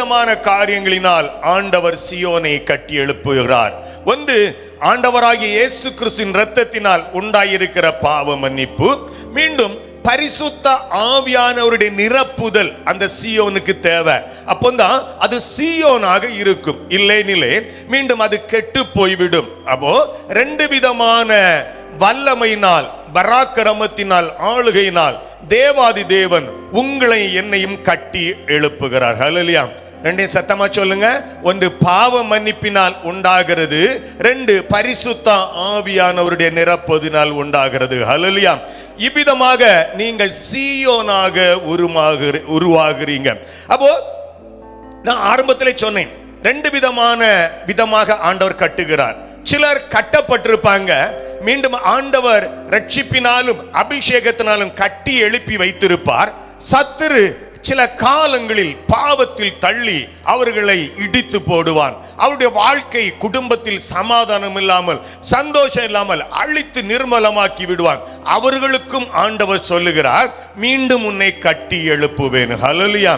விதமான காரியங்களினால் ஆண்டவர் சீயோனை கட்டி எழுப்புகிறார். ஒன்று, ஆண்டவராகிய இயேசு கிறிஸ்துவின் இரத்தத்தினால் உண்டாயிருக்கிற பாவ மன்னிப்பு. மீண்டும் பரிசுத்த ஆவியானவருடைய நிரப்புதல் அந்த சீயோனுக்கு தேவை. அப்போதான் அது சீயோனாக இருக்கும். இல்லைனிலே மீண்டும் அது கெட்டு போய்விடும். அப்போ ரெண்டு விதமான வல்லமையினால், பராக்கிரமத்தினால், ஆளுகையினால் தேவாதி தேவன் உங்களை என்னையும் கட்டி எழுப்புகிறார். ஹல்லேலூயா. ரெண்டையும் சத்தமா சொல்லுங்க. ஒன்று பாவ மன்னிப்பினால் உண்டாகிறது, ரெண்டு பரிசுத்த ஆவியானவருடைய நிரப்புவதினால் உண்டாகிறது. ஹல்லேலூயா. இவ்விதமாக நீங்கள் சீயோனாக உருவாகிறீங்க. அப்போ நான் ஆரம்பத்திலே சொன்னேன், ரெண்டு விதமாக ஆண்டவர் கட்டுகிறார். சிலர் கட்டப்பட்டிருப்பாங்க, மீண்டும் ஆண்டவர் ரட்சிப்பினாலும் அபிஷேகத்தினாலும் கட்டி எழுப்பி வைத்திருப்பார். சத்துரு சில காலங்களில் பாவத்தில் தள்ளி அவர்களை இடித்து போடுவான். அவருடைய வாழ்க்கை குடும்பத்தில் சமாதானம் இல்லாமல், சந்தோஷம் இல்லாமல் அழித்து நிர்மலமாக்கி விடுவான். அவர்களுக்கும் ஆண்டவர் சொல்லுகிறார், மீண்டும் உன்னை கட்டி எழுப்புவேன். ஹல்லேலூயா.